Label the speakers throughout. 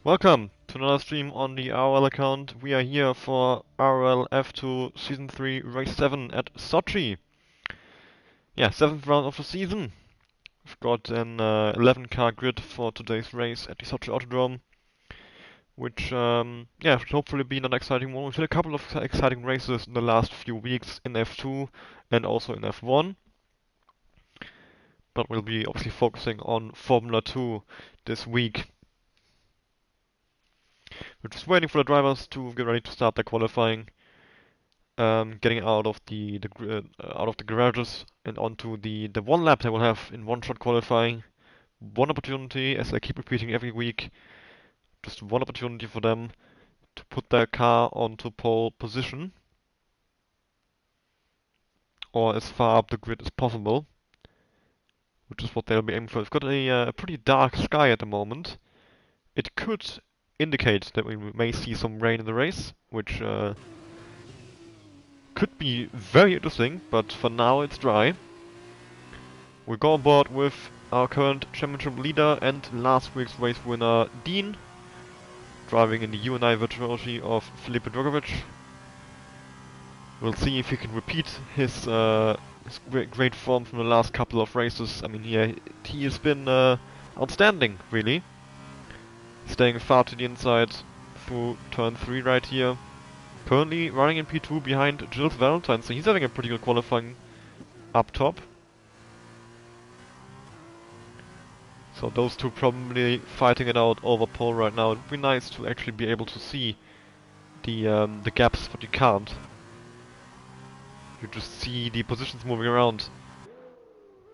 Speaker 1: Welcome to another stream on the RRL account. We are here for RRL F2 Season 3 Race 7 at Sochi. Yeah, 7th round of the season. We've got an 11-car grid for today's race at the Sochi Autodrome, which yeah, should hopefully be an exciting one. We've had a couple of exciting races in the last few weeks in F2 and also in F1, but we'll be obviously focusing on Formula 2 this week. We're just waiting for the drivers to get ready to start their qualifying. Getting out of the garages and onto the one lap they will have in one-shot qualifying. One opportunity, as I keep repeating every week, just one opportunity for them to put their car onto pole position or as far up the grid as possible, which is what they'll be aiming for. We've got a pretty dark sky at the moment. It could indicate that we may see some rain in the race, which could be very interesting, but for now it's dry. We go on board with our current championship leader and last week's race winner, Dean, driving in the UNI virtuosity of Felipe Drogovic. We'll see if he can repeat his great form from the last couple of races. I mean, yeah, he has been outstanding, really. Staying far to the inside through turn 3 right here. Currently running in P2 behind Gilles Valentine, so he's having a pretty good qualifying up top. So those two probably fighting it out over pole right now. It'd be nice to actually be able to see the gaps, but you can't. You just see the positions moving around.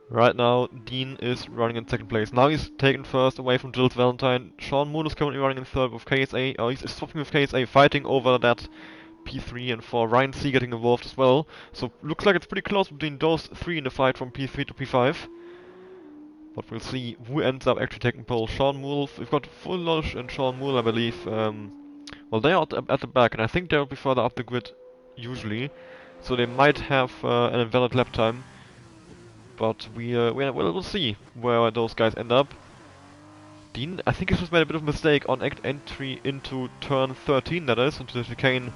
Speaker 1: Right now, Dean is running in second place. Now he's taken first away from Gilles Valentine. Sean Moon is currently running in third with KSA. Oh, he's swapping with KSA, fighting over that P3 and 4. Ryan C getting involved as well. So looks like it's pretty close between those three in the fight from P3 to P5. But we'll see who ends up actually taking pole. Sean Moole, we've got Full Lodge and Sean Moole, I believe. Well, they are at the back, and I think they'll be further up the grid usually. So they might have an invalid lap time. But we'll see where those guys end up. Dean, I think he's just made a bit of a mistake on entry into turn 13, that is, into the chicane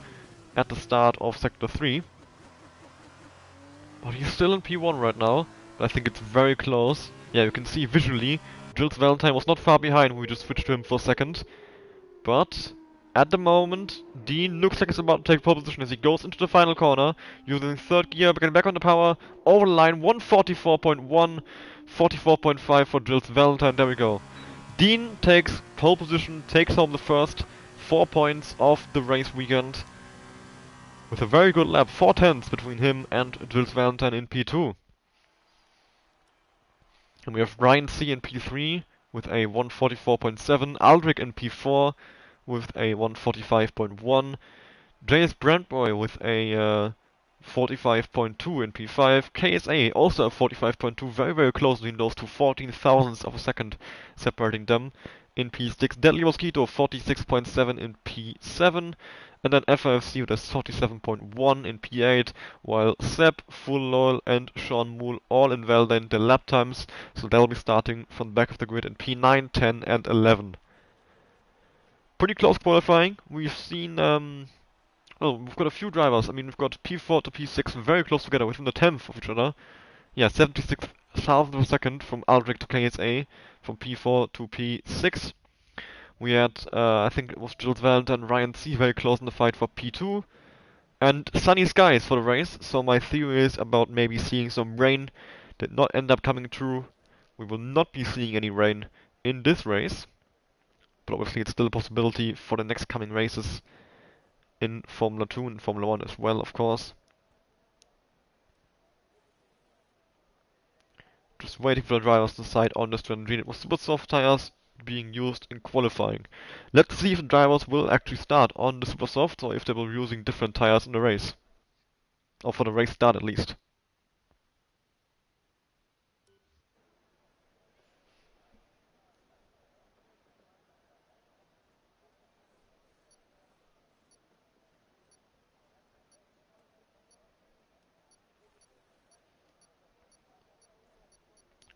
Speaker 1: at the start of sector 3. But he's still in P1 right now, but I think it's very close. Yeah, you can see visually, Gilles Valentine was not far behind when we just switched to him for a second. But at the moment, Dean looks like he's about to take pole position as he goes into the final corner, using third gear, getting back on the power, over the line, 144.1, 44.5 for Gilles Valentine, there we go. Dean takes pole position, takes home the first 4 points of the race weekend. With a very good lap, 4/10 between him and Gilles Valentine in P2. And we have Ryan C in P3 with a 144.7, Aldrich in P4 with a 145.1, JS Brandboy with a 45.2 in P5, KSA also a 45.2, very close between those two, 14 thousandths of a second separating them in P6, Deadly Mosquito 46.7 in P7, and then FIFC with a 47.1 in P8, while Seb, Full Lol, and Sean Moole all invalidate their lap times, so they'll be starting from the back of the grid in P9, 10, and 11. Pretty close qualifying. We've seen, well, we've got a few drivers. I mean, we've got P4 to P6 very close together, within the 10th of each other. Yeah, 76 thousandths of a second from Aldrich to KSA, from P4 to P6. We had, I think it was Gilles Valentine and Ryan C very close in the fight for P2. And sunny skies for the race, so my theory is about maybe seeing some rain did not end up coming true. We will not be seeing any rain in this race, but obviously it's still a possibility for the next coming races in Formula 2 and Formula 1 as well, of course. Just waiting for the drivers to decide on the strategy. It was super soft tires being used in qualifying. Let's see if the drivers will actually start on the super soft or if they will be using different tires in the race. Or for the race start at least.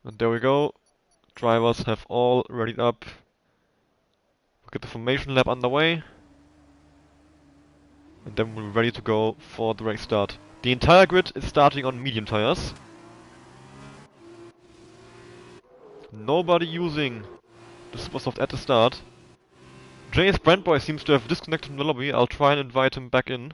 Speaker 1: And there we go. Drivers have all readied up. get the formation lap underway. And then we're ready to go for the race start. The entire grid is starting on medium tires. Nobody using the Supersoft at the start. JS Brandboy seems to have disconnected from the lobby. I'll try and invite him back in.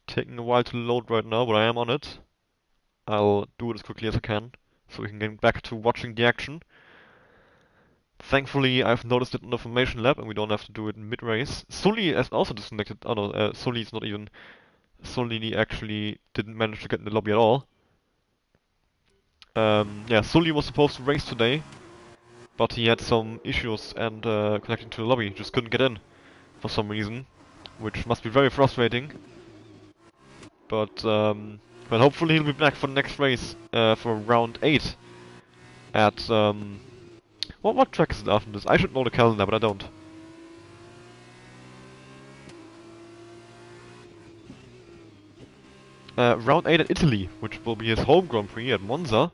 Speaker 1: Taking a while to load right now, but I am on it. I'll do it as quickly as I can, so we can get back to watching the action. Thankfully, I've noticed it in the formation lap, and we don't have to do it mid-race. Sully has also disconnected. Oh no, Sully's not even. Sully actually didn't manage to get in the lobby at all. Yeah, Sully was supposed to race today, but he had some issues and connecting to the lobby, just couldn't get in for some reason, which must be very frustrating. But well, hopefully he'll be back for the next race for round 8 at what track is it after this? I should know the calendar, but I don't. Round 8 at Italy, which will be his home Grand Prix at Monza.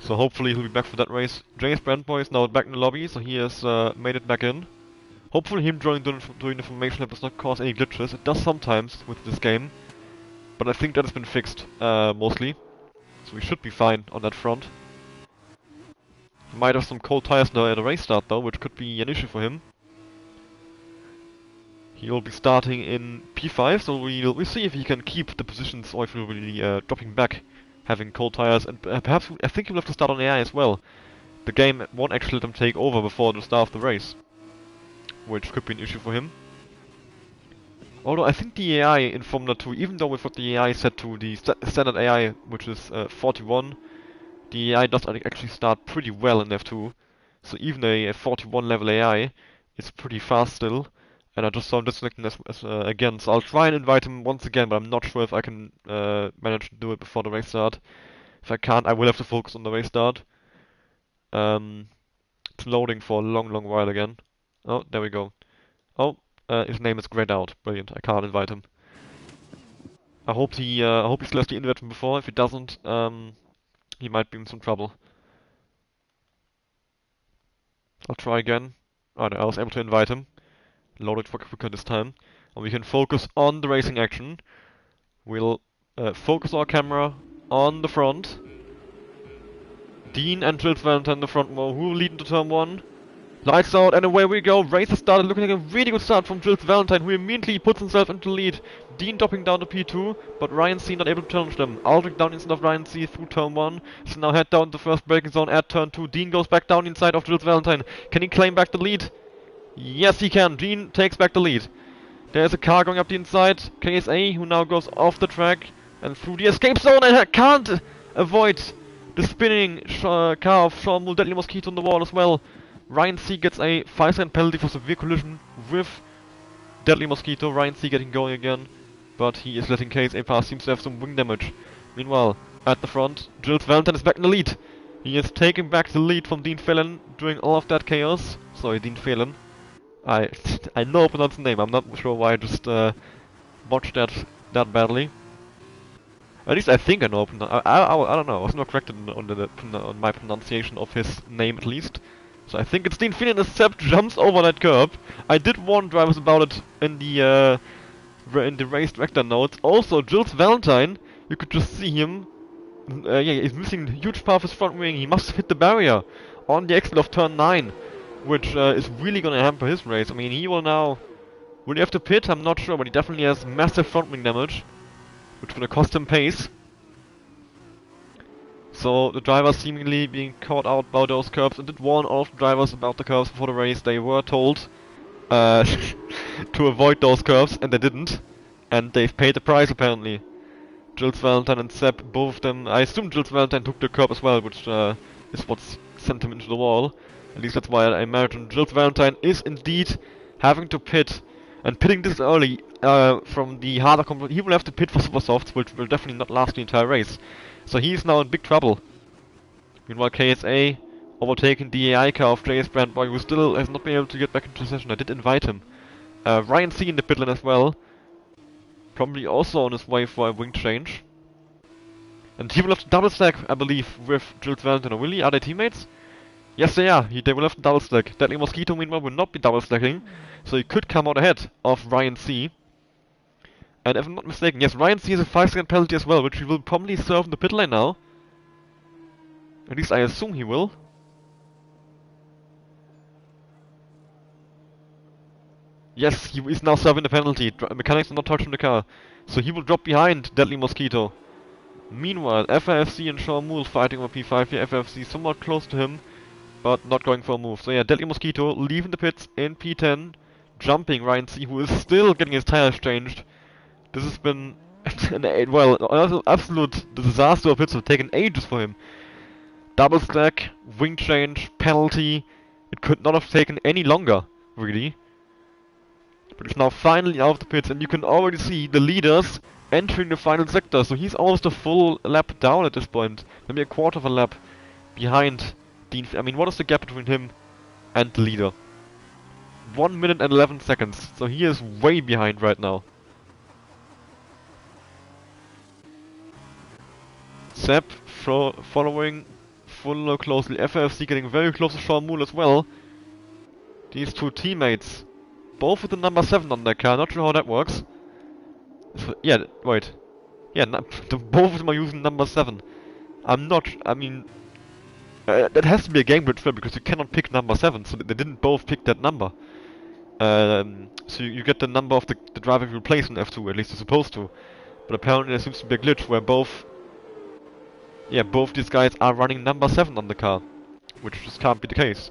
Speaker 1: So hopefully he'll be back for that race. James Brandboy is now back in the lobby, so he has made it back in. Hopefully him doing the formation lap does not cause any glitches. It does sometimes with this game, but I think that has been fixed, mostly. So we should be fine on that front. He might have some cold tires now at the race start though, which could be an issue for him. He will be starting in P5, so we'll see if he can keep the positions or if he'll be dropping back, having cold tires, and perhaps I think he'll have to start on AI as well. The game won't actually let him take over before the start of the race, which could be an issue for him. Although I think the AI in Formula 2, even though we've got the AI set to the standard AI, which is 41, the AI does actually start pretty well in F2. So even a 41 level AI is pretty fast still. And I just saw him disconnecting again, so I'll try and invite him once again, but I'm not sure if I can manage to do it before the race start. If I can't, I will have to focus on the race start. It's loading for a long while again. Oh, there we go. Oh, his name is grayed out. Brilliant. I can't invite him. I hope he still has the invite from before. If he doesn't, he might be in some trouble. I'll try again. Oh, no, I was able to invite him. Load it for quicker this time. And we can focus on the racing action. We'll focus our camera on the front. Dean and Jules Valentine in the front row, who will lead into turn 1. Lights out, and away we go. Race has started, looking like a really good start from Jules Valentine, who immediately puts himself into the lead. Dean dropping down to P2, but Ryan C not able to challenge them. Aldrich down instead of Ryan C through turn 1. So now head down to first braking zone at turn 2. Dean goes back down inside of Jules Valentine. Can he claim back the lead? Yes, he can. Dean takes back the lead. There's a car going up the inside. KSA, who now goes off the track and through the escape zone, and can't avoid the spinning car of Sean Mull, Deadly Mosquito on the wall as well. Ryan C gets a 5-second penalty for severe collision with Deadly Mosquito. Ryan C getting going again, but he is letting KSA pass. Seems to have some wing damage. Meanwhile, at the front, Jules Valentine is back in the lead. He is taking back the lead from Dean Phelan, doing all of that chaos. Sorry, Dean Phelan. I know how to pronounce the name. I'm not sure why I just botched that badly. At least I think I know. I don't know. I was not corrected on my pronunciation of his name at least. So I think it's Dean Phelan as Sepp jumps over that curb. I did warn drivers about it in the race director notes. Also, Jules Valentine, you could just see him. Yeah, he's missing a huge part of his front wing. He must have hit the barrier on the exit of turn 9. Which is really gonna hamper his race. I mean, he will now... Will he have to pit? I'm not sure, but he definitely has massive front wing damage, which is gonna cost him pace. So the drivers seemingly being caught out by those curbs. I did warn all of the drivers about the curbs before the race. They were told to avoid those curbs, and they didn't. And they've paid the price apparently. Jules Valentine and Sepp, both of them... I assume Jules Valentine took the curb as well, which is what sent him into the wall. At least that's why I imagine Jules Valentine is indeed having to pit. And pitting this early from the harder component, he will have to pit for super softs, which will definitely not last the entire race. So he's now in big trouble. Meanwhile, KSA overtaking the AI car of JS Brandboy, who still has not been able to get back into the session. I did invite him. Ryan C in the pit lane as well. Probably also on his way for a wing change. And he will have to double stack, I believe, with Jules Valentine. Or really? Are they teammates? Yes, they are. They will have to double stack. Deadly Mosquito, meanwhile, will not be double stacking. So he could come out ahead of Ryan C. And if I'm not mistaken, yes, Ryan C has a 5-second penalty as well, which he will probably serve in the pit lane now. At least I assume he will. Yes, he is now serving the penalty. Mechanics are not touching the car. So he will drop behind Deadly Mosquito. Meanwhile, FFC and Sean Moole fighting on P5 here. FFC somewhat close to him, but not going for a move. So yeah, Deadly Mosquito leaving the pits in P10, jumping Ryan C, who is still getting his tires changed. This has been, an absolute disaster of pits. Have taken ages for him. Double stack, wing change, penalty. It could not have taken any longer, really. But he's now finally out of the pits, and you can already see the leaders entering the final sector. So he's almost a full lap down at this point. Maybe a quarter of a lap behind Dean. I mean, what is the gap between him and the leader? 1 minute and 11 seconds. So he is way behind right now. Seb following Fuller closely. FFC getting very close to Sean Moole as well. These two teammates, both with the number 7 on their car. Not sure how that works. Yeah, wait. Yeah, both of them are using number 7. I mean, that has to be a game glitch because you cannot pick number 7, so they didn't both pick that number. So you get the number of the driver you replace in F2, at least you're supposed to. But apparently there seems to be a glitch where both these guys are running number 7 on the car, which just can't be the case.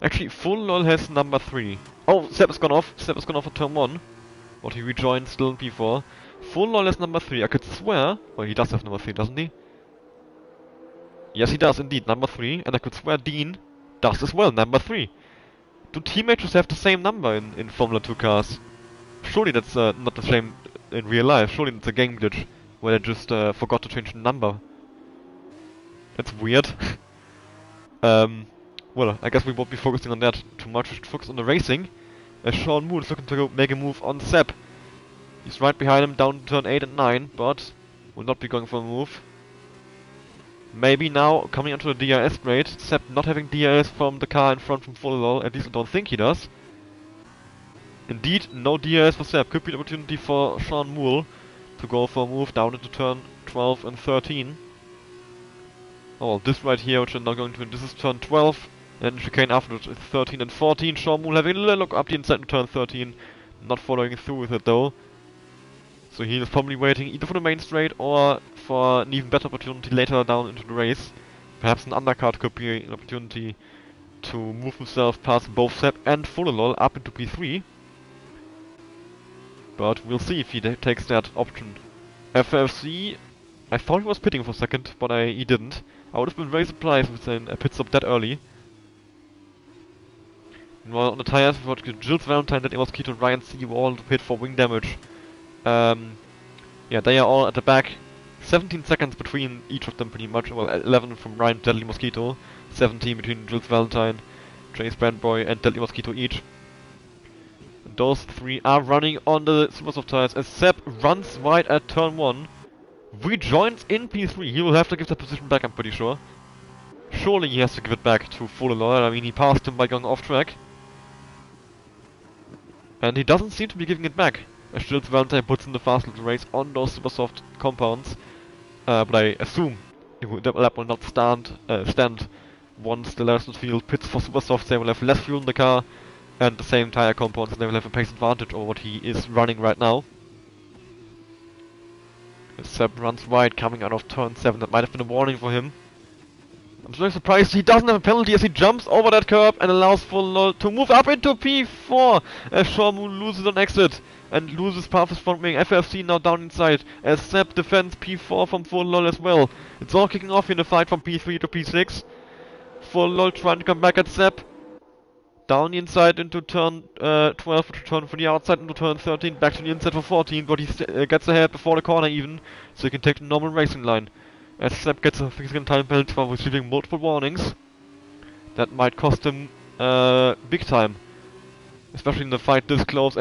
Speaker 1: Actually, Full LOL has number 3. Oh, Seb has gone off. Seb has gone off on turn 1. But he rejoined still in P4. Full LOL has number 3. I could swear... Well, he does have number 3, doesn't he? Yes, he does indeed, number 3. And I could swear Dean does as well, number 3. Do teammates just have the same number in Formula 2 cars? Surely that's not the same in real life. Surely it's a game glitch where they just forgot to change the number. That's weird. Well, I guess we won't be focusing on that too much. We should focus on the racing. As Sean Moole is looking to go make a move on Seb. He's right behind him down to turn 8 and 9, but will not be going for a move. Maybe now, coming onto the DRS grade, Seb not having DRS from the car in front from Full LOL, at least I don't think he does. Indeed, no DRS for Seb. Could be an opportunity for Sean Moole to go for a move down into turn 12 and 13. Oh, well, this right here, which I'm now going to... This is turn 12, and chicane afterwards is 13 and 14. Sean Moole having a little look up the inside in turn 13. Not following through with it though. So he is probably waiting either for the main straight or for an even better opportunity later down into the race. Perhaps an undercut could be an opportunity to move himself past both Seb and Full LOL up into P3. But we'll see if he takes that option. FFC, I thought he was pitting for a second, but he didn't. I would have been very surprised with a pit stop that early. Meanwhile, on the tires, we've got Jules Valentine, Deadly Mosquito, and Ryan C. were all to pit for wing damage. Yeah, they are all at the back. 17 seconds between each of them pretty much. Well, 11 from Ryan, Deadly Mosquito. 17 between Jules Valentine, Chase Brandboy, and Deadly Mosquito each. And those three are running on the Supersoft tires as Seb runs wide at turn 1. Rejoins in P3. He will have to give that position back, I'm pretty sure. Surely he has to give it back to Full LOL. I mean, he passed him by going off track. And he doesn't seem to be giving it back. As Jules Valentine puts in the fast little race on those Supersoft compounds. But I assume the lap will not stand once the Larson field pits for Supersoft. They will have less fuel in the car and the same tire compounds, and they will have a pace advantage over what he is running right now. Seb runs wide coming out of turn 7. That might have been a warning for him. I'm so surprised he doesn't have a penalty as he jumps over that curb and allows Full LOL to move up into P4 as Sean Moole loses on exit and loses path his front wing. FFC now down inside as Seb defends P4 from Full LOL as well. It's all kicking off in the fight from P3 to P6. Full LOL trying to come back at Seb. Down the inside into turn 12 to turn for the outside into turn 13, back to the inside for 14, but he gets ahead before the corner even, so he can take the normal racing line. As Seb gets a 3-second time penalty for receiving multiple warnings. That might cost him big time especially in the fight this close.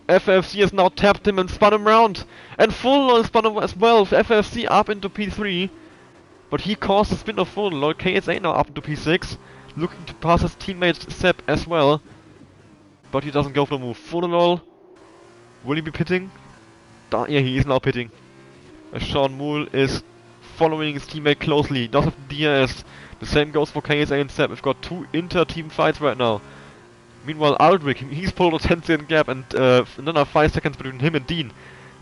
Speaker 1: FFC has now tapped him and spun him round, and Full spun him as well. FFC up into P3, but he caused the spin of Full. KSA now up into P6, looking to pass his teammate Sepp as well, but he doesn't go for the move. Full will he be pitting? Yeah, he is now pitting. Sean Moole is following his teammate closely. He does have DRS. The same goes for KSA and Sepp. We've got two inter-team fights right now. Meanwhile, Aldrich, he's pulled a 10-second gap and another 5 seconds between him and Dean.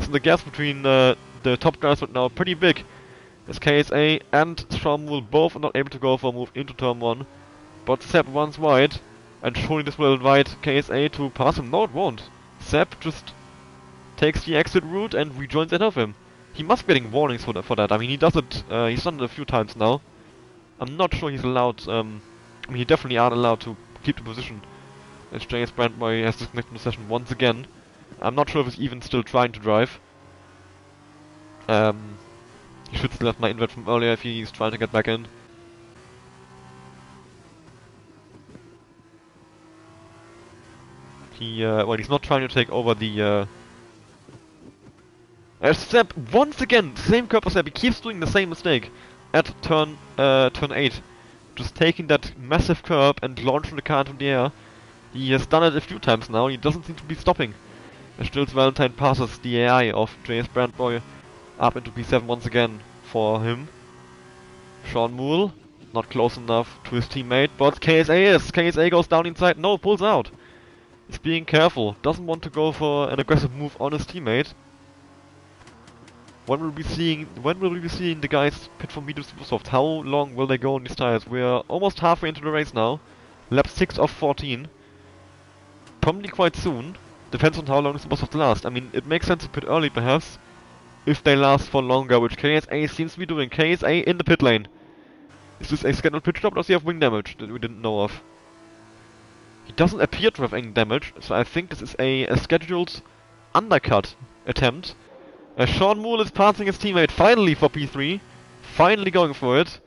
Speaker 1: So the gaps between the top guys right now are pretty big. As KSA and Sean Moole both are not able to go for a move into turn 1. But Sepp runs wide, and surely this will invite KSA to pass him. No, it won't. Sepp just takes the exit route and rejoins ahead of him. He must be getting warnings for that. I mean, he does it, he's done it a few times now. I'm not sure he's allowed, I mean, he definitely aren't allowed to keep the position. As JS Brandboy has disconnected the session once again. I'm not sure if he's even still trying to drive. He should still have my invite from earlier if he's trying to get back in. Well, he's not trying to take over the, Sepp, once again, same curve as Sepp, he keeps doing the same mistake at turn 8. Just taking that massive curb and launching the car into the air. He has done it a few times now, he doesn't seem to be stopping. As Stills Valentine passes the AI of JS Brandboy up into P7 once again for him. Sean Moole, not close enough to his teammate, but KSA is. KSA goes down inside, no, pulls out. He's being careful, doesn't want to go for an aggressive move on his teammate. When will we be seeing the guys pit for medium super soft? How long will they go on these tires? We're almost halfway into the race now. Lap 6 of 14. Probably quite soon. Depends on how long the super soft lasts. I mean, it makes sense to pit early perhaps, if they last for longer, which KSA seems to be doing. KSA in the pit lane. Is this a scheduled pit stop or does he have wing damage that we didn't know of? He doesn't appear to have any damage, so I think this is a scheduled undercut attempt. Sean Moole is passing his teammate finally for P3. Finally going for it.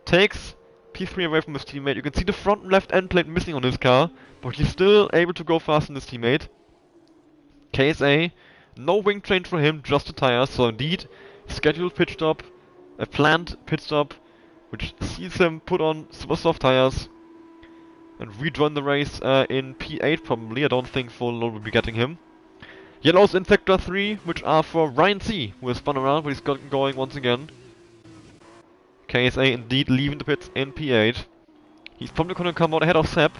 Speaker 1: Takes P3 away from his teammate. You can see the front and left end plate missing on his car, but he's still able to go faster than his teammate. KSA, no wing change for him, just the tires. So indeed, scheduled pit stop, a planned pit stop, which sees him put on super soft tires and rejoin the race in P8 probably. I don't think Full Load will be getting him. Yellows in Sector 3, which are for Ryan C, who has spun around, but he's gotten going once again. KSA indeed leaving the pits in P8. He's probably going to come out ahead of Sepp,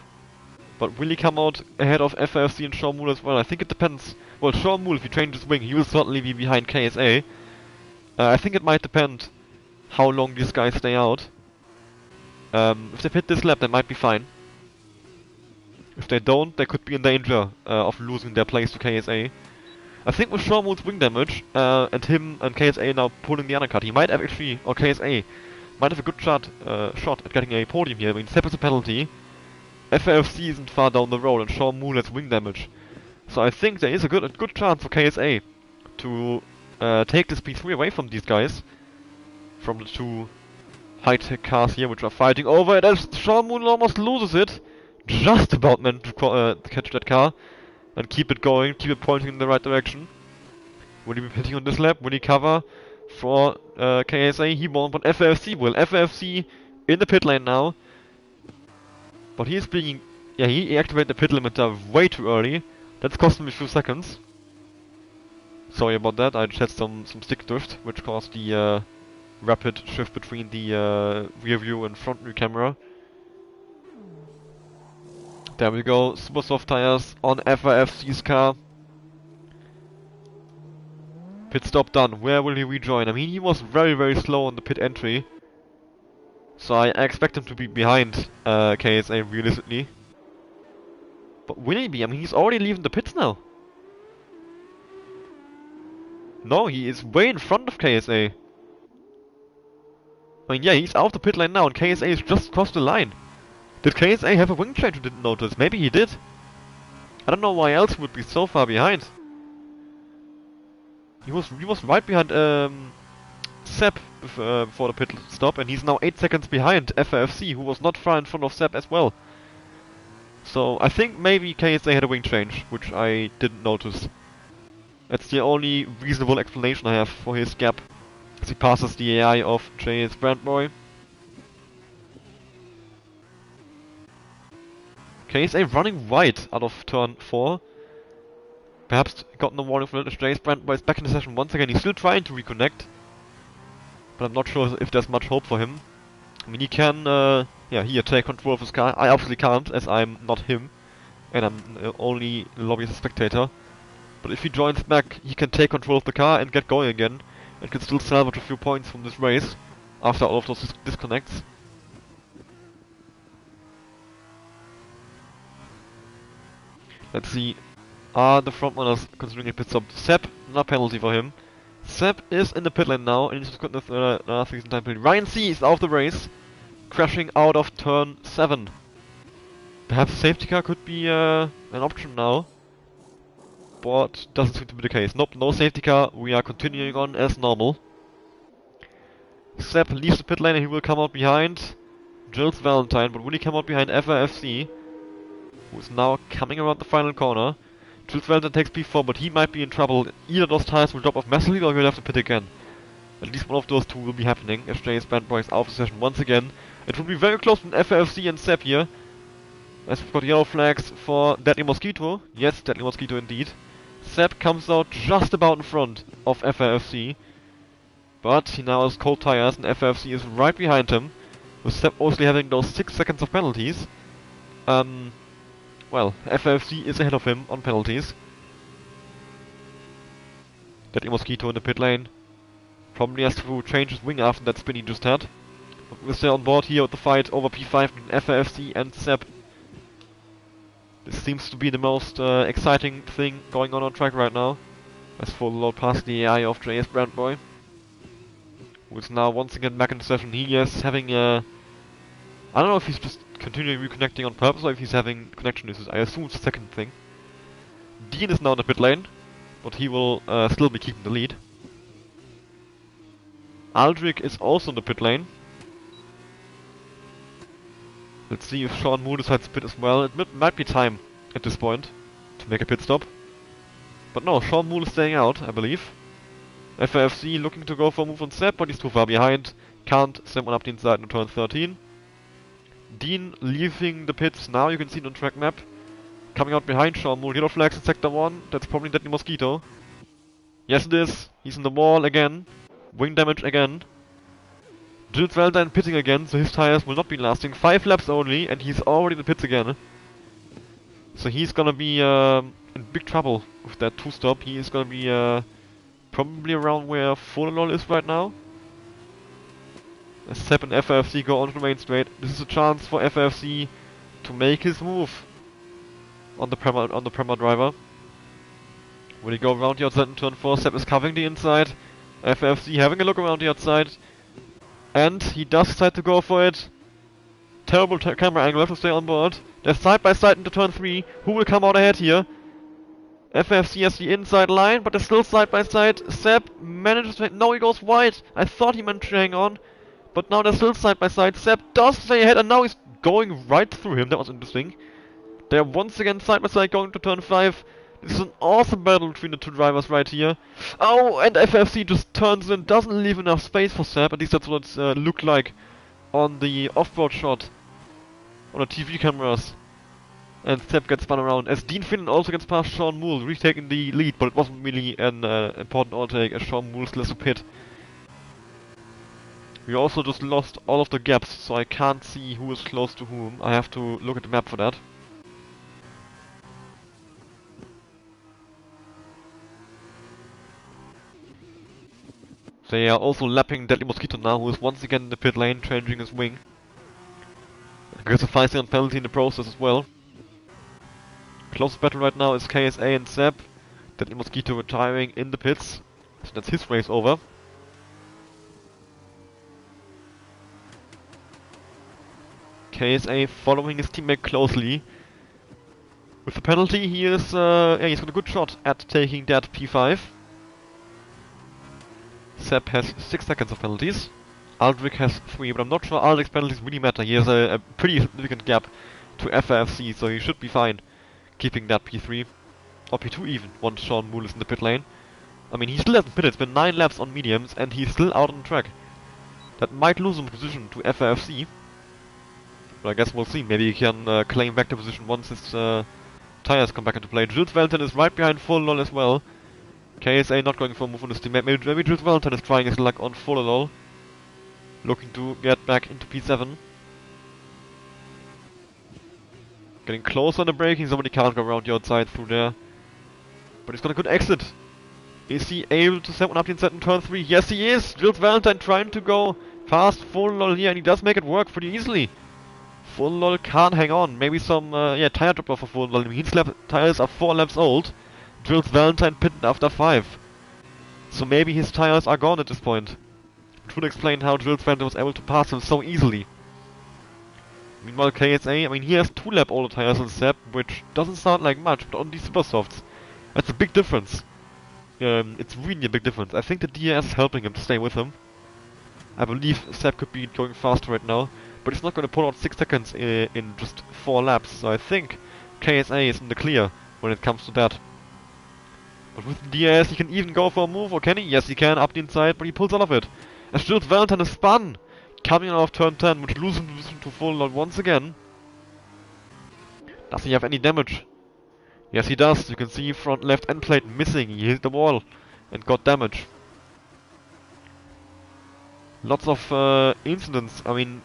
Speaker 1: but will he come out ahead of FFC and Sean Moole as well? I think it depends. Well, Sean Moole, if he changes wing, he will certainly be behind KSA. I think it might depend how long these guys stay out. If they pit this lap, they might be fine. If they don't, they could be in danger of losing their place to KSA. I think with Sean Moole's wing damage, and him and KSA now pulling the undercut, he might have actually, or KSA, might have a good shot at getting a podium here. I mean, Sepp is a penalty. FFC isn't far down the road, and Sean Moole has wing damage. So I think there is a good chance for KSA to take this P3 away from these guys. From the two high-tech cars here, which are fighting over it, as Sean Moole almost loses it. Just about meant to catch that car and keep it going, keep it pointing in the right direction. Will he be pitting on this lap? Will he cover for KSA? He won't, but FFC will. FFC in the pit lane now. But he's being... yeah, he activated the pit limiter way too early. That's cost him a few seconds. Sorry about that, I just had some stick drift, which caused the rapid shift between the rear view and front view camera. There we go, super soft tires on FFC's car. Pit stop done. Where will he rejoin? I mean, he was very slow on the pit entry. So I expect him to be behind KSA realistically. But will he be? I mean, he's already leaving the pits now. No, he is way in front of KSA. I mean, yeah, he's out of the pit lane now and KSA has just crossed the line. Did KSA have a wing change who didn't notice? Maybe he did. I don't know why else he would be so far behind. He was right behind Sepp before the pit stop, and he's now 8 seconds behind FFC, who was not far in front of Sepp as well. So I think maybe KSA had a wing change, which I didn't notice. That's the only reasonable explanation I have for his gap, as he passes the AI of JS Brandboy. KSA running wide out of turn 4. Perhaps gotten a warning from JS Brandboy is back in the session once again. He's still trying to reconnect, but I'm not sure if there's much hope for him. I mean, he can, yeah, here take control of his car. I obviously can't, as I'm not him, and I'm only in the lobby as a spectator. But if he joins back, he can take control of the car and get going again, and can still salvage a few points from this race after all of those disconnects. Let's see. Are the front runners considering a pit stop? Sepp, not a penalty for him. Sepp is in the pit lane now, and he's got another season time penalty. Ryan C is out of the race, crashing out of turn 7. Perhaps safety car could be an option now, but doesn't seem to be the case. Nope, no safety car. We are continuing on as normal. Sepp leaves the pit lane and he will come out behind Jules Valentine, but will he come out behind FRFC, who is now coming around the final corner? Jules Valentine takes P4, but he might be in trouble. Either those tires will drop off massively or he'll have to pit again. At least one of those two will be happening as JS Brandboy is out of the session once again. It will be very close with FRFC and Sepp here, as we've got yellow flags for Deadly Mosquito. Yes, Deadly Mosquito indeed. Sepp comes out just about in front of FRFC, but he now has cold tires and FRFC is right behind him, with Sepp mostly having those 6 seconds of penalties. Well, FRFC is ahead of him on penalties. Deadly Mosquito in the pit lane. Probably has to change his wing after that spin he just had. But we're still on board here with the fight over P5 between FRFC and Sepp. This seems to be the most exciting thing going on track right now. As for the load past the AI of JS Brandboy, who is now once again back in the session. He is having I don't know if he's just continuing reconnecting on purpose or if he's having connection issues. I assume it's the second thing. Dean is now in the pit lane, but he will still be keeping the lead. Aldrich is also in the pit lane. Let's see if Sean Moore decides to pit as well. It might be time at this point to make a pit stop. But no, Sean Moore is staying out, I believe. FRFC looking to go for a move on Sepp, but he's too far behind. Can't send one up the inside in turn 13. Dean leaving the pits now, you can see it on track map. Coming out behind Sean Moore. Yellow flags in sector 1. That's probably Deadly Mosquito. Yes it is. He's in the wall again. Wing damage again. Jules Valentine pitting again, so his tires will not be lasting. 5 laps only, and he's already in the pits again. So he's gonna be in big trouble with that 2-stop. He is gonna be probably around where Fullerol is right now. As Sepp and FRFC go on to the main straight. This is a chance for FRFC to make his move on the Prema driver. Will he go around the outside in turn 4? Sepp is covering the inside. FRFC having a look around the outside. And he does decide to go for it. Terrible camera angle, have to stay on board. They're side by side into turn 3. Who will come out ahead here? FFC has the inside line, but they're still side by side. Sepp manages to... No, he goes wide. I thought he meant to hang on. But now they're still side by side. Sepp does stay ahead, and now he's going right through him. That was interesting. They're once again side by side going to turn 5. This is an awesome battle between the two drivers right here. Oh, and FFC just turns in, doesn't leave enough space for Sepp. At least that's what it looked like on the off-road shot on the TV cameras. And Sepp gets spun around, as Dean Finnan also gets past Sean Moole, retaking the lead, but it wasn't really an important overtake, as Sean Moole still has to pit. We also just lost all of the gaps, so I can't see who is close to whom. I have to look at the map for that. They are also lapping Deadly Mosquito now, who is once again in the pit lane, changing his wing. Gets a 5-second penalty in the process as well. Closest battle right now is KSA and Sepp. Deadly Mosquito retiring in the pits. So that's his race over. KSA following his teammate closely. With the penalty, he is, he's got a good shot at taking that P5. Sepp has 6 seconds of penalties. Aldrich has 3, but I'm not sure Aldrich's penalties really matter. He has a pretty significant gap. to FFC, so he should be fine keeping that P3. Or P2 even, once Sean Moole is in the pit lane. I mean, he still hasn't pitted, it's been 9 laps on mediums, and he's still out on the track. That might lose him position to FFC. But I guess we'll see, maybe he can claim back the position once his tires come back into play. Jules Valentine is right behind Full Lol as well. KSA not going for a move on his teammate. Maybe Jules Valentine is trying his luck on Full Lol. Looking to get back into P7. Getting close on the braking, somebody can't go around the outside through there. But he's got a good exit. Is he able to set one up the inside in turn 3? Yes he is! Jules Valentine trying to go past Full Lol here, and he does make it work pretty easily. Full Lol can't hang on. Maybe some tire drop off for Full Lol. His tires are 4 laps old. Jules Valentine pitted after 5. So maybe his tires are gone at this point. Which would explain how Jules Valentine was able to pass him so easily. Meanwhile KSA, I mean he has 2 lap older tires than Seb, which doesn't sound like much, but on these super softs, that's a big difference. It's really a big difference. I think the DRS is helping him to stay with him. I believe Seb could be going faster right now, but he's not going to pull out 6 seconds in just 4 laps, so I think KSA is in the clear when it comes to that. But with the DRS he can even go for a move, or can he? Yes he can, up the inside, but he pulls out of it. As Jules Valentine is spun! Coming out of turn 10, which loses position to Full Lol once again. Does he have any damage? Yes he does, you can see front left end plate missing, he hit the wall and got damage. Lots of incidents, I mean,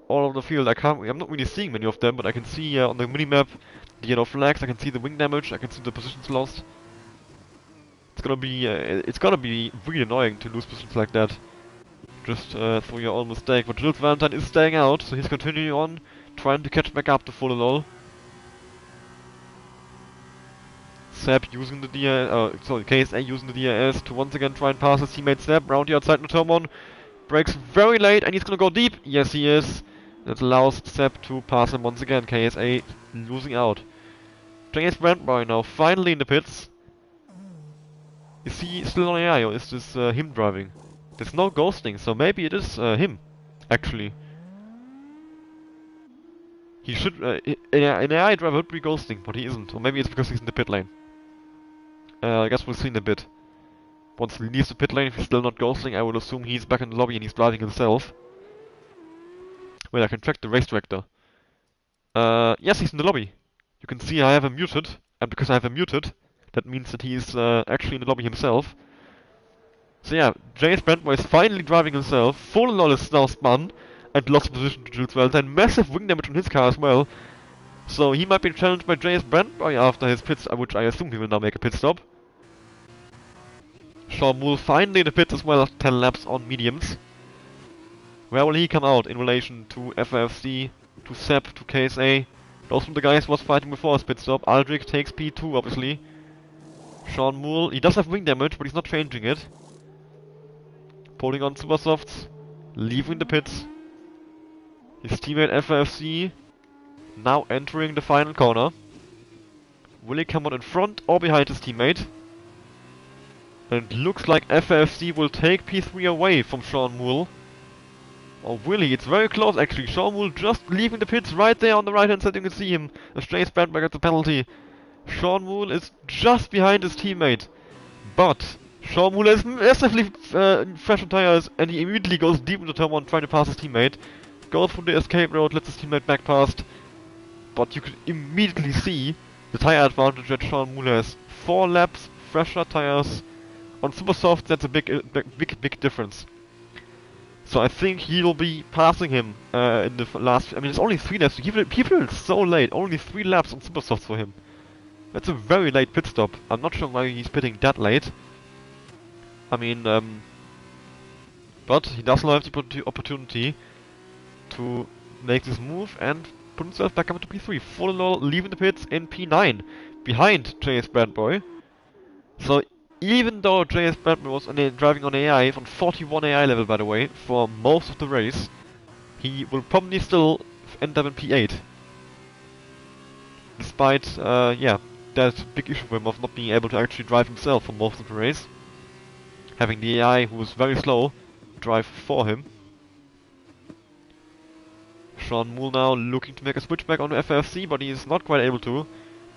Speaker 1: all over the field. I'm not really seeing many of them, but I can see on the minimap the yellow flags, I can see the wing damage, I can see the positions lost. It's gonna be really annoying to lose positions like that. Just through your own mistake. But Jules Valentine is staying out, so he's continuing on, trying to catch back up to Full Lol. Seb using the KSA using the DRS to once again try and pass his teammate Seb round the outside no turn 1. Brakes very late and he's gonna go deep. Yes he is. That allows Seb to pass him once again. KSA losing out. JS Brandboy now finally in the pits. Is he still on AI or is this him driving? There's no ghosting, so maybe it is him, actually. He should, an AI driver would be ghosting, but he isn't. Or maybe it's because he's in the pit lane. I guess we'll see in a bit. Once he leaves the pit lane, if he's still not ghosting, I would assume he's back in the lobby and he's driving himself. Wait, I can track the race director. Yes, he's in the lobby. You can see I have him muted, and because I have him muted, that means that he's actually in the lobby himself. So yeah, JS Brandboy is finally driving himself. Full Lol is now spun and lost position to Jules Valentine. Massive wing damage on his car as well. So he might be challenged by JS Brandboy after his pits, which I assume he will now make a pit stop. Sean Moole finally in the pits as well after 10 laps on mediums. Where will he come out in relation to FFC, to Seb, to KSA? Those were the guys he was fighting before his pit stop. Aldrich takes P2 obviously. Sean Moole, he does have wing damage, but he's not changing it. Pulling on super softs, leaving the pits. His teammate FFC now entering the final corner. Will he come out in front or behind his teammate? And it looks like FFC will take P3 away from Sean Moole. Or will he? It's very close actually. Sean Moole just leaving the pits right there on the right hand side. You can see him. As JS Brandboy gets the penalty. Sean Moole is just behind his teammate. But Sean Moole has massively fresh on tires and he immediately goes deep into turn 1 trying to pass his teammate. Goes through the escape road, lets his teammate back past. But you could immediately see the tire advantage that Sean Moole has. 4 laps, fresher tires. On super soft, that's a big difference. So I think he'll be passing him in the last... I mean, it's only 3 laps. People so late. Only 3 laps on super softs for him. That's a very late pit stop. I'm not sure why he's pitting that late. I mean, but he does now have the opportunity to make this move and put himself back up to P3. Full Lol leaving the pits in P9, behind JS Brandboy. So even though JS Brandboy was driving on AI, on 41 AI level by the way, for most of the race, he will probably still end up in P8. Despite, yeah, that big issue for him of not being able to actually drive himself for most of the race. Having the AI, who was very slow, drive for him. Sean Moole now looking to make a switchback on FFC, but he is not quite able to.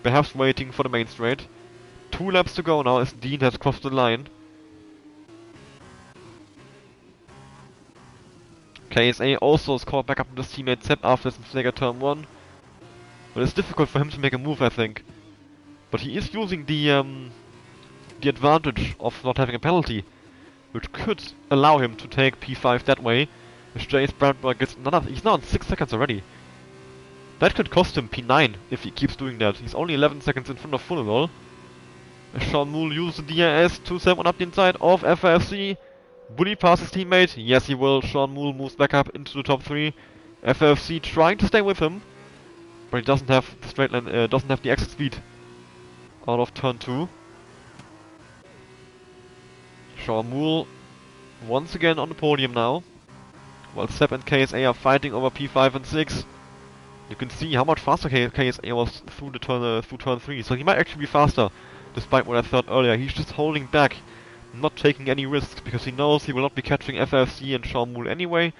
Speaker 1: Perhaps waiting for the main straight. 2 laps to go now as Dean has crossed the line. KSA also is caught back up with his teammate Sepp after his mistake at turn 1. But it's difficult for him to make a move, I think. But he is using the advantage of not having a penalty, which could allow him to take P5 that way. As Jace Brandberg gets another, he's now on 6 seconds already. That could cost him P9 if he keeps doing that. He's only 11 seconds in front of Fullerall. As Sean Moole uses the DRS to set one up the inside of FFC. Will he pass his teammate? Yes, he will. Sean Moole moves back up into the top 3. FFC trying to stay with him, but he doesn't have the straight line, doesn't have the exit speed out of turn 2. Sean Moole once again on the podium now, while Sepp and KSA are fighting over P5 and 6. You can see how much faster KSA was through turn 3, so he might actually be faster, despite what I thought earlier. He's just holding back, not taking any risks, because he knows he will not be catching FFC and Sean Moole anyway,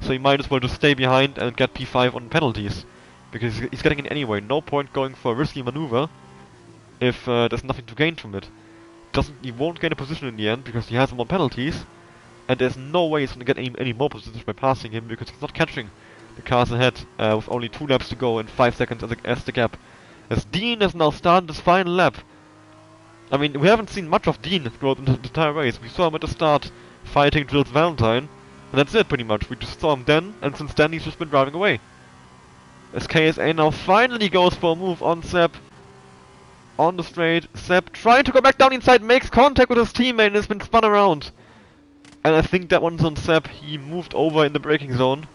Speaker 1: so he might as well just stay behind and get P5 on penalties, because he's getting it anyway. No point going for a risky maneuver if there's nothing to gain from it. He won't gain a position in the end because he has him on penalties, and there's no way he's going to get any more positions by passing him because he's not catching the cars ahead with only 2 laps to go and 5 seconds as the gap. As Dean has now started his final lap. I mean, we haven't seen much of Dean throughout the entire race. We saw him at the start fighting Jules Valentine, and that's it pretty much. We just saw him then, and since then he's just been driving away. As KSA now finally goes for a move on Sepp. On the straight, Sepp trying to go back down inside, makes contact with his teammate and has been spun around. And I think that one's on Sepp. He moved over in the braking zone,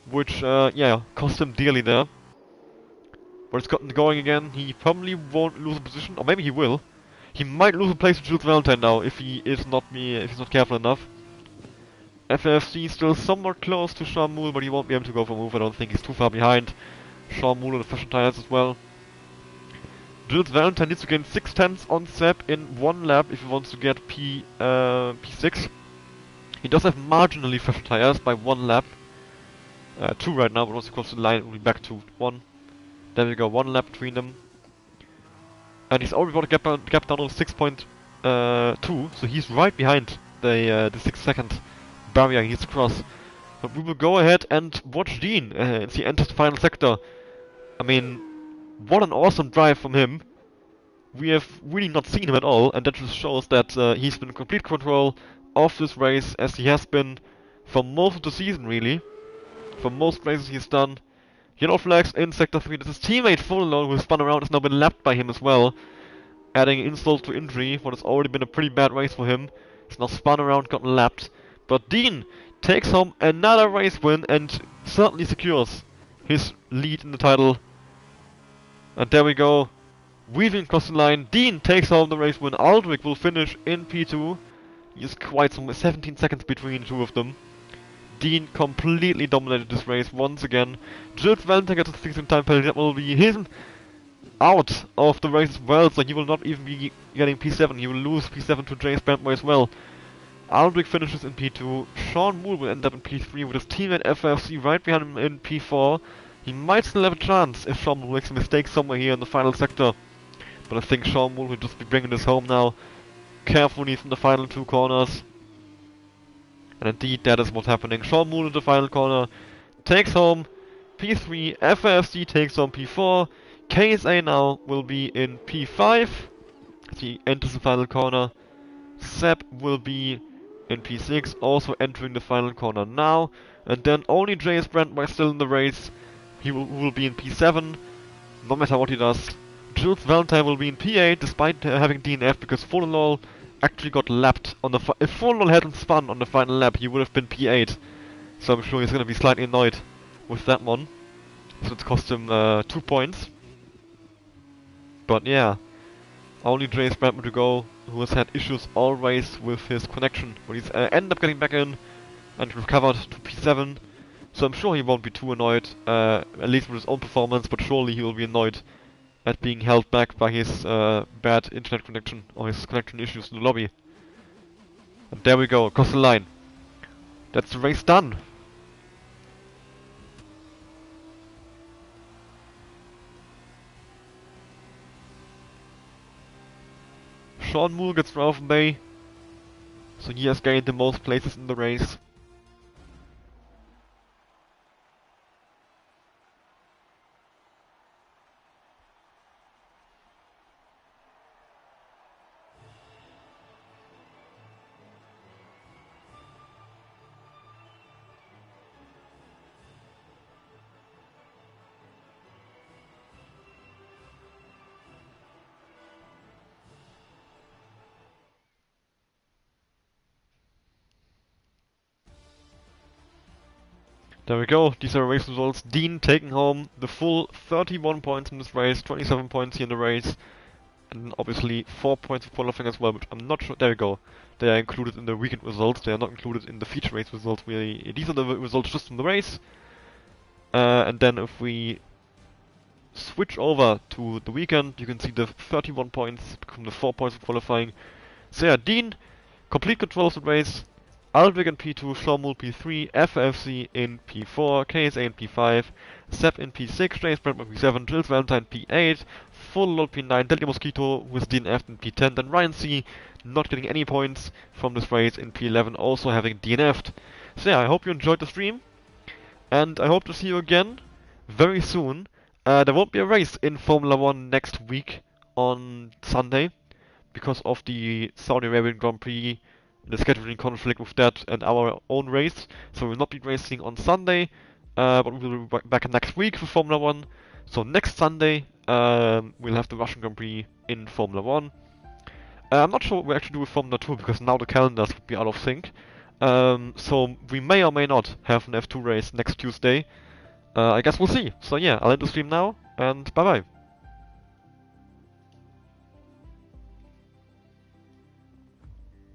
Speaker 1: which, yeah, cost him dearly there. But it's gotten going again. He probably won't lose a position, or maybe he will. He might lose a place to Jules Valentine now if he's not careful enough. FFC still somewhat close to Sean Moole, but he won't be able to go for a move. I don't think he's too far behind. Sean Moole on the fashion tires as well. Jules Valentine needs to gain 6/10 on Sepp in 1 lap if he wants to get P6. He does have marginally fresher tires by 1 lap. 2 right now, but once he crosses the line, it will be back to 1. There we go, 1 lap between them. And he's already got a gap down to 6.2, so he's right behind the 6 second barrier he needs to cross. But we will go ahead and watch Dean as he enters the final sector. I mean, what an awesome drive from him. We have really not seen him at all, and that just shows that he's been in complete control of this race, as he has been for most of the season, really. For most races he's done. Yellow flags in Sector 3. This is teammate Fullerall, who has spun around, has now been lapped by him as well. Adding insult to injury, what has already been a pretty bad race for him. He's now spun around, gotten lapped. But Dean takes home another race win and certainly secures his lead in the title. And there we go. Weaving across the line, Dean takes home the race win. Aldrich will finish in P2. He is quite some 17 seconds between the two of them. Dean completely dominated this race once again. Jules Valentine gets a 16 time penalty. That will be him out of the race as well, so he will not even be getting P7. He will lose P7 to James Brandboy as well. Aldrich finishes in P2. Sean Moole will end up in P3 with his teammate FFC right behind him in P4. He might still have a chance if Sean Moole makes a mistake somewhere here in the final sector. But I think Sean Moole will just be bringing this home now. Carefully from the final 2 corners. And indeed, that is what's happening. Sean Moole in the final corner takes home P3, FFC takes home P4, KSA now will be in P5 as he enters the final corner. Sepp will be in P6, also entering the final corner now. And then only JS Brandmeier still in the race. He will be in P7, no matter what he does. Jules Valentine will be in P8, despite having DNF, because Fullerall actually got lapped on the if Fullerall hadn't spun on the final lap, he would have been P8. So I'm sure he's going to be slightly annoyed with that one. So it's cost him 2 points. But yeah, only Jace Brandman to go, who has had issues always with his connection. But he's ended up getting back in and recovered to P7. So I'm sure he won't be too annoyed, at least with his own performance, but surely he will be annoyed at being held back by his bad internet connection, or his connection issues in the lobby. And there we go, across the line. That's the race done. Sean Moore gets Ralph Bay, so he has gained the most places in the race. There we go, these are race results. Dean taking home the full 31 points in this race, 27 points here in the race, and obviously 4 points of qualifying as well, but I'm not sure. There we go. They are included in the weekend results, they are not included in the feature race results. These are the results just from the race. And then if we switch over to the weekend, you can see the 31 points from the 4 points of qualifying. So yeah, Dean, complete control of the race. Aldrich in P2, Shawmul P3, FFC in P4, KSA in P5, Sepp in P6, James Brandman P7, Jills Valentine P8, Full Load P9, Deadly Mosquito with DNF in P10, then Ryan C not getting any points from this race in P11, also having DNF'd. So yeah, I hope you enjoyed the stream, and I hope to see you again very soon. There won't be a race in Formula 1 next week on Sunday, because of the Saudi Arabian Grand Prix, the scheduling conflict with that and our own race. So we'll not be racing on Sunday, but we'll be back next week for Formula 1. So next Sunday, we'll have the Russian Grand Prix in Formula 1. I'm not sure what we actually do with Formula 2, because now the calendars would be out of sync. So we may or may not have an F2 race next Tuesday. I guess we'll see. So yeah, I'll end the stream now, and bye bye.